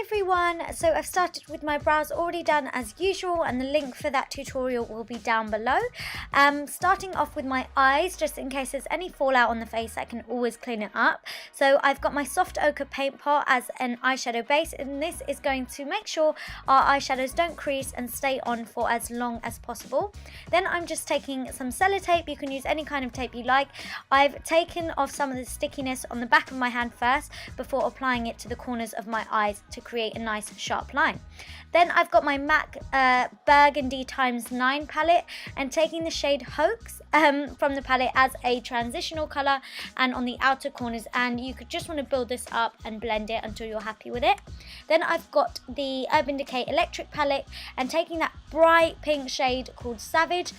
everyone, so I've started with my brows already done as usual, and the link for that tutorial will be down below. Starting off with my eyes, just in case there's any fallout on the face, I can always clean it up. So I've got my soft ochre paint pot as an eyeshadow base, and this is going to make sure our eyeshadows don't crease and stay on for as long as possible. Then I'm just taking some sellotape. You can use any kind of tape you like. I've taken off some of the stickiness on the back of my hand first before applying it to the corners of my eyes to create a nice sharp line. Then I've got my MAC Burgundy x9 palette and taking the shade Hoax from the palette as a transitional colour and on the outer corners, and you could just want to build this up and blend it until you're happy with it. Then I've got the Urban Decay Electric palette and taking that bright pink shade called Savage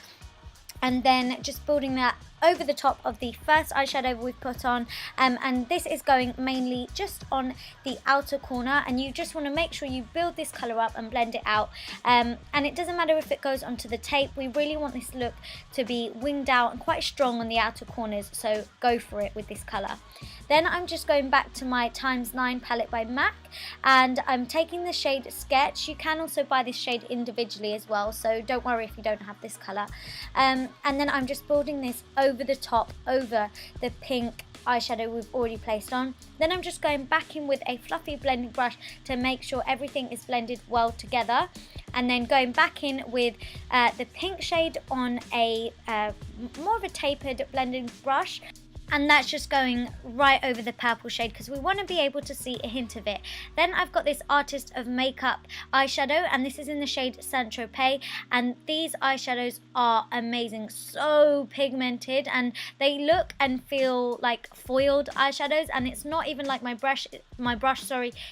and then just building that over the top of the first eyeshadow we've put on, and this is going mainly just on the outer corner, and you just want to make sure you build this colour up and blend it out, and it doesn't matter if it goes onto the tape. We really want this look to be winged out and quite strong on the outer corners, so go for it with this colour. Then I'm just going back to my x9 palette by MAC and I'm taking the shade Sketch. You can also buy this shade individually as well, so don't worry if you don't have this colour. And then I'm just building this over the top, over the pink eyeshadow we've already placed on. Then I'm just going back in with a fluffy blending brush to make sure everything is blended well together, and then going back in with the pink shade on a more of a tapered blending brush, and that's just going right over the purple shade because we want to be able to see a hint of it. Then I've got this Artist of Makeup eyeshadow, and this is in the shade Saint Tropez, and these eyeshadows are amazing, so pigmented, and they look and feel like foiled eyeshadows, and it's not even like my brush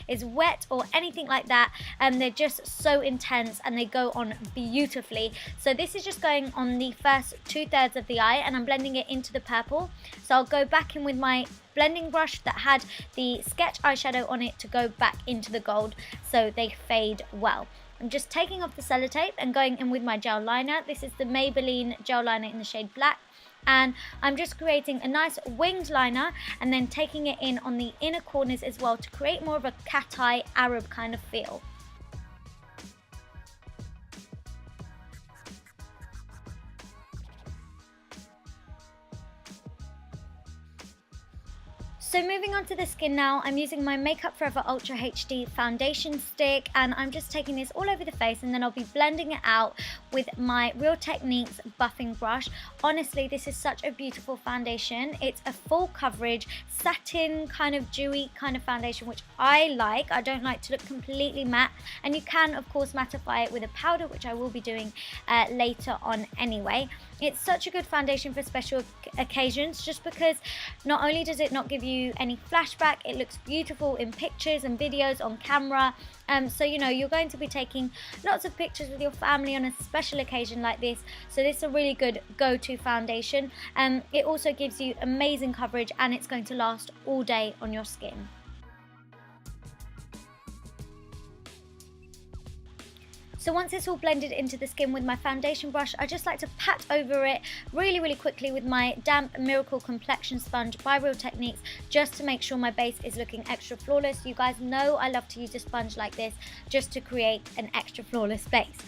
is wet or anything like that, and they're just so intense and they go on beautifully. So this is just going on the first 2/3 of the eye, and I'm blending it into the purple. So I'll go back in with my blending brush that had the Sketch eyeshadow on it to go back into the gold so they fade well. I'm just taking off the sellotape and going in with my gel liner. This is the Maybelline gel liner in the shade Black, and I'm just creating a nice winged liner and then taking it in on the inner corners as well to create more of a cat eye Arab kind of feel. So moving on to the skin now, I'm using my Makeup Forever Ultra HD foundation stick, and I'm just taking this all over the face, and then I'll be blending it out with my Real Techniques buffing brush. Honestly, this is such a beautiful foundation. It's a full coverage, satin kind of dewy kind of foundation, which I like. I don't like to look completely matte, and you can of course mattify it with a powder, which I will be doing later on anyway. It's such a good foundation for special occasions just because not only does it not give you any flashback, it looks beautiful in pictures and videos on camera. So you know you're going to be taking lots of pictures with your family on a special occasion like this, so this is a really good go-to foundation. It also gives you amazing coverage, and it's going to last all day on your skin. So once it's all blended into the skin with my foundation brush, I just like to pat over it really quickly with my damp Miracle Complexion Sponge by Real Techniques, just to make sure my base is looking extra flawless. You guys know I love to use a sponge like this just to create an extra flawless base.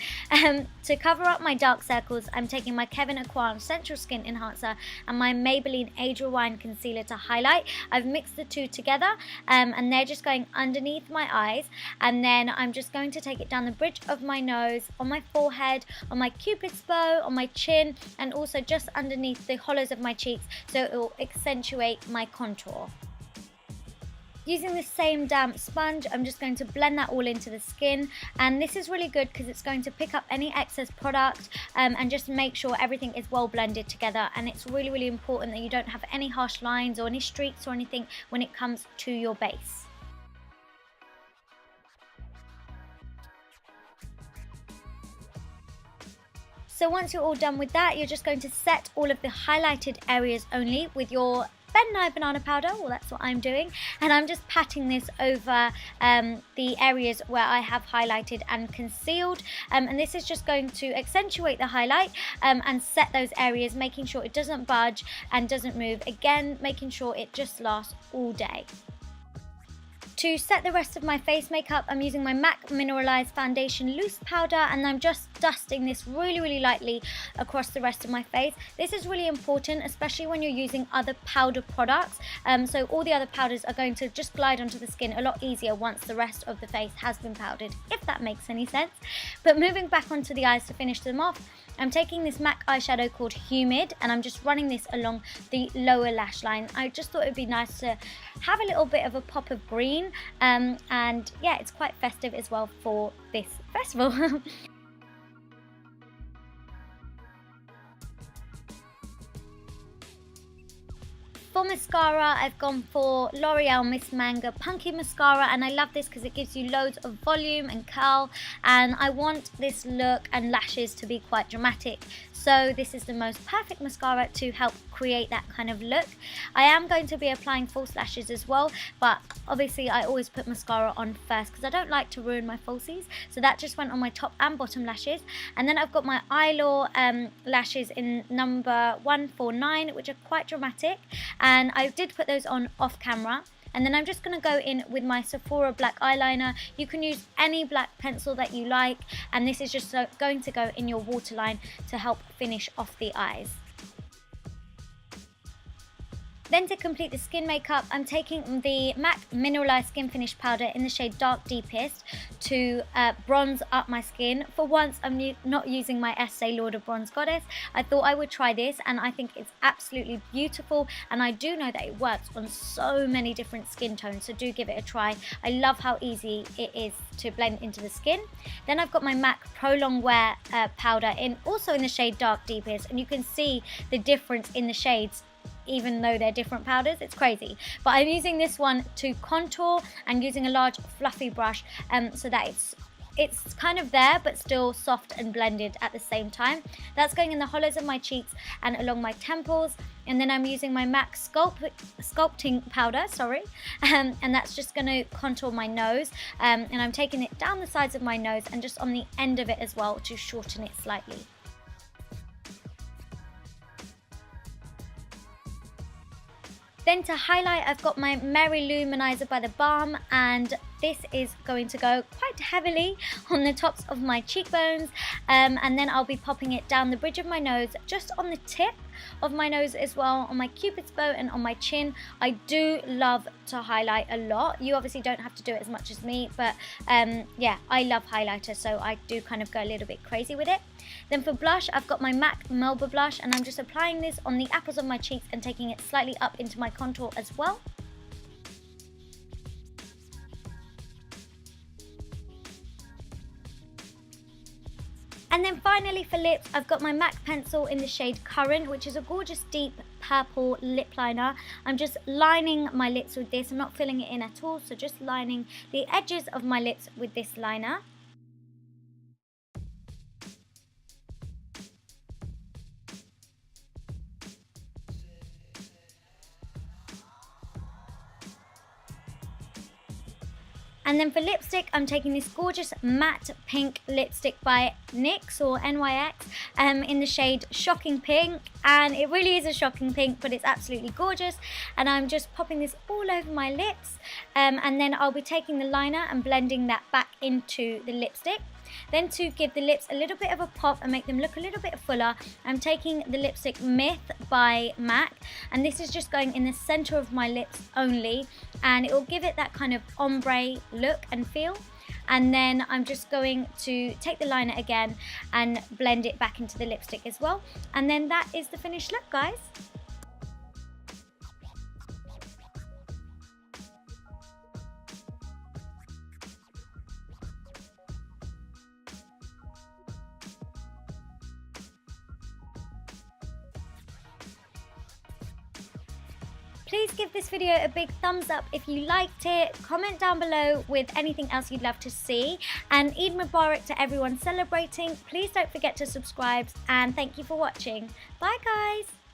To cover up my dark circles, I'm taking my Kevyn Aucoin Central Skin Enhancer and my Maybelline Age Rewind Concealer to highlight. I've mixed the two together, and they're just going underneath my eyes, and then I'm just going to take it down the bridge of my nose, on my forehead, on my cupid's bow, on my chin, and also just underneath the hollows of my cheeks, so it will accentuate my contour. Using the same damp sponge, I'm just going to blend that all into the skin, and this is really good because it's going to pick up any excess product and just make sure everything is well blended together, and it's really important that you don't have any harsh lines or any streaks or anything when it comes to your base. So once you're all done with that, you're just going to set all of the highlighted areas only with your Ben Nye banana powder. Well, that's what I'm doing, and I'm just patting this over the areas where I have highlighted and concealed, and this is just going to accentuate the highlight and set those areas, making sure it doesn't budge and doesn't move, again making sure it just lasts all day. To set the rest of my face makeup, I'm using my MAC Mineralized Foundation Loose Powder, and I'm just dusting this really lightly across the rest of my face. This is really important, especially when you're using other powder products. So all the other powders are going to just glide onto the skin a lot easier once the rest of the face has been powdered, if that makes any sense. But moving back onto the eyes to finish them off, I'm taking this MAC eyeshadow called Humid, and I'm just running this along the lower lash line. I just thought it would be nice to have a little bit of a pop of green, and yeah, it's quite festive as well for this festival. For mascara, I've gone for L'Oreal Miss Manga Punky Mascara, and I love this because it gives you loads of volume and curl, and I want this look and lashes to be quite dramatic. So this is the most perfect mascara to help create that kind of look. I am going to be applying false lashes as well, but obviously I always put mascara on first because I don't like to ruin my falsies. So that just went on my top and bottom lashes. And then I've got my Eyelaw lashes in number 149, which are quite dramatic. And I did put those on off camera. And then I'm just going to go in with my Sephora black eyeliner. You can use any black pencil that you like, and this is just going to go in your waterline to help finish off the eyes. Then to complete the skin makeup, I'm taking the MAC Mineralized Skin Finish Powder in the shade Dark Deepest to bronze up my skin. For once, I'm not using my Estee Lauder Bronze Goddess. I thought I would try this, and I think it's absolutely beautiful, and I do know that it works on so many different skin tones, so do give it a try. I love how easy it is to blend into the skin. Then I've got my MAC Prolong Wear powder also in the shade Dark Deepest, and you can see the difference in the shades even though they're different powders. It's crazy. But I'm using this one to contour and using a large fluffy brush so that it's kind of there but still soft and blended at the same time. That's going in the hollows of my cheeks and along my temples. And then I'm using my MAC Sculpting Powder, and that's just going to contour my nose. And I'm taking it down the sides of my nose and just on the end of it as well to shorten it slightly. Then to highlight, I've got my Mary Lou Luminizer by the Balm, and this is going to go quite heavily on the tops of my cheekbones, and then I'll be popping it down the bridge of my nose, just on the tip of my nose as well, on my cupid's bow and on my chin. I do love to highlight a lot. You obviously don't have to do it as much as me, but yeah, I love highlighter, so I do kind of go a little bit crazy with it. Then for blush, I've got my MAC Melba blush, and I'm just applying this on the apples of my cheeks and taking it slightly up into my contour as well. And then finally for lips, I've got my MAC pencil in the shade Currant, which is a gorgeous deep purple lip liner. I'm just lining my lips with this. I'm not filling it in at all, so just lining the edges of my lips with this liner. And then for lipstick, I'm taking this gorgeous matte pink lipstick by NYX or NYX in the shade Shocking Pink. And it really is a shocking pink, but it's absolutely gorgeous. And I'm just popping this all over my lips. And then I'll be taking the liner and blending that back into the lipstick. Then to give the lips a little bit of a pop and make them look a little bit fuller, I'm taking the lipstick Myth by MAC, and this is just going in the center of my lips only, and it will give it that kind of ombre look and feel. And then I'm just going to take the liner again and blend it back into the lipstick as well. And then that is the finished look, guys. Please give this video a big thumbs up if you liked it. Comment down below with anything else you'd love to see. And Eid Mubarak to everyone celebrating. Please don't forget to subscribe, and thank you for watching. Bye guys!